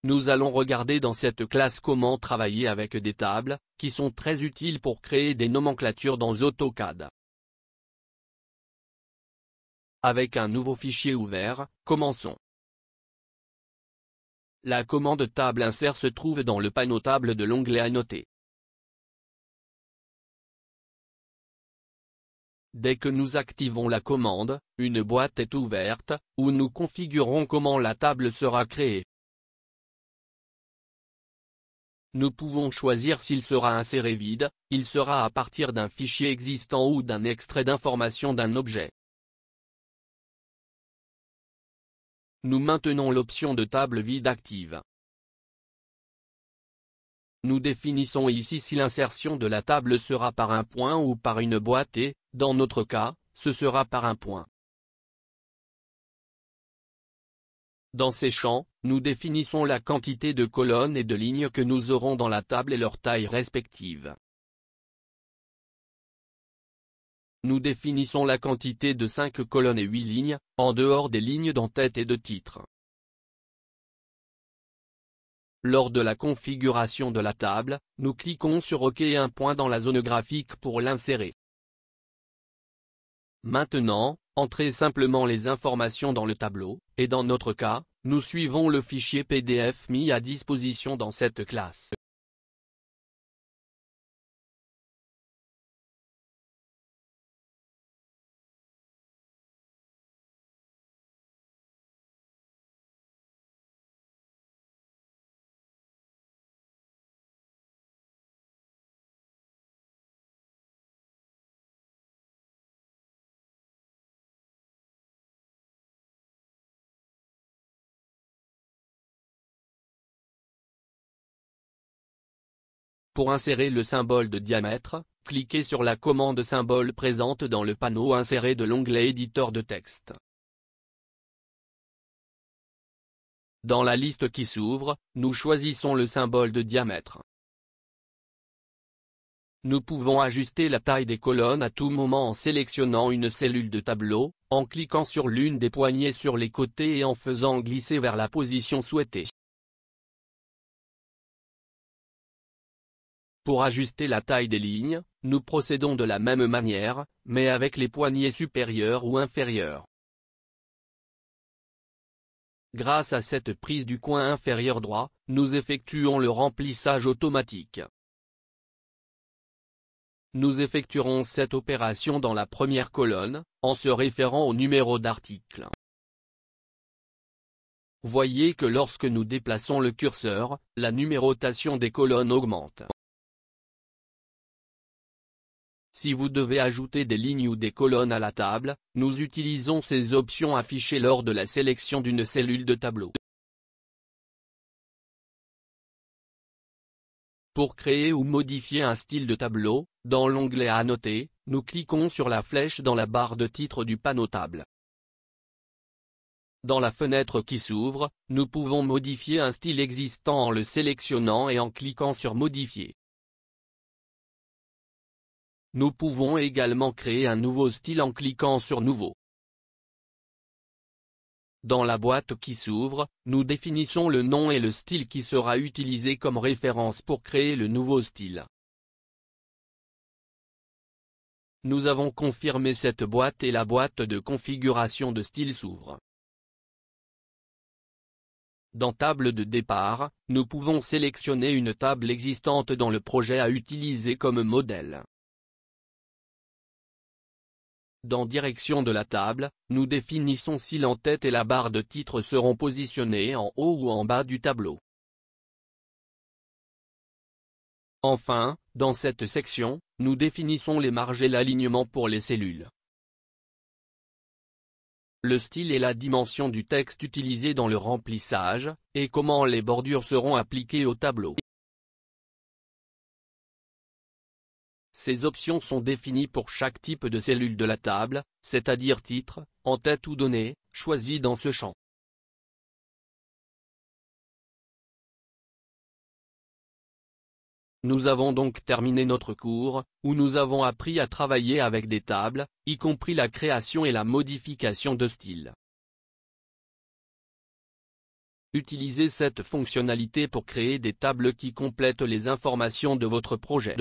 nous allons regarder dans cette classe comment travailler avec des tables, qui sont très utiles pour créer des nomenclatures dans AutoCAD. Avec un nouveau fichier ouvert, commençons. La commande table insert se trouve dans le panneau table de l'onglet Annoter. Dès que nous activons la commande, une boîte est ouverte, où nous configurons comment la table sera créée. Nous pouvons choisir s'il sera inséré vide, il sera à partir d'un fichier existant ou d'un extrait d'information d'un objet. Nous maintenons l'option de table vide active. Nous définissons ici si l'insertion de la table sera par un point ou par une boîte et, dans notre cas, ce sera par un point. Dans ces champs, nous définissons la quantité de colonnes et de lignes que nous aurons dans la table et leur taille respective. Nous définissons la quantité de 5 colonnes et 8 lignes, en dehors des lignes d'en-tête et de titre. Lors de la configuration de la table, nous cliquons sur OK et un point dans la zone graphique pour l'insérer. Maintenant, entrez simplement les informations dans le tableau, et dans notre cas, nous suivons le fichier PDF mis à disposition dans cette classe. Pour insérer le symbole de diamètre, cliquez sur la commande symbole présente dans le panneau inséré de l'onglet éditeur de texte. Dans la liste qui s'ouvre, nous choisissons le symbole de diamètre. Nous pouvons ajuster la taille des colonnes à tout moment en sélectionnant une cellule de tableau, en cliquant sur l'une des poignées sur les côtés et en faisant glisser vers la position souhaitée. Pour ajuster la taille des lignes, nous procédons de la même manière, mais avec les poignées supérieures ou inférieures. Grâce à cette prise du coin inférieur droit, nous effectuons le remplissage automatique. Nous effectuerons cette opération dans la première colonne, en se référant au numéro d'article. Voyez que lorsque nous déplaçons le curseur, la numérotation des colonnes augmente. Si vous devez ajouter des lignes ou des colonnes à la table, nous utilisons ces options affichées lors de la sélection d'une cellule de tableau. Pour créer ou modifier un style de tableau, dans l'onglet Annoter, nous cliquons sur la flèche dans la barre de titre du panneau table. Dans la fenêtre qui s'ouvre, nous pouvons modifier un style existant en le sélectionnant et en cliquant sur Modifier. Nous pouvons également créer un nouveau style en cliquant sur Nouveau. Dans la boîte qui s'ouvre, nous définissons le nom et le style qui sera utilisé comme référence pour créer le nouveau style. Nous avons confirmé cette boîte et la boîte de configuration de style s'ouvre. Dans Table de départ, nous pouvons sélectionner une table existante dans le projet à utiliser comme modèle. Dans Direction de la table, nous définissons si l'en-tête et la barre de titre seront positionnés en haut ou en bas du tableau. Enfin, dans cette section, nous définissons les marges et l'alignement pour les cellules. Le style et la dimension du texte utilisé dans le remplissage, et comment les bordures seront appliquées au tableau. Ces options sont définies pour chaque type de cellule de la table, c'est-à-dire titre, en-tête ou données, choisies dans ce champ. Nous avons donc terminé notre cours, où nous avons appris à travailler avec des tables, y compris la création et la modification de styles. Utilisez cette fonctionnalité pour créer des tables qui complètent les informations de votre projet.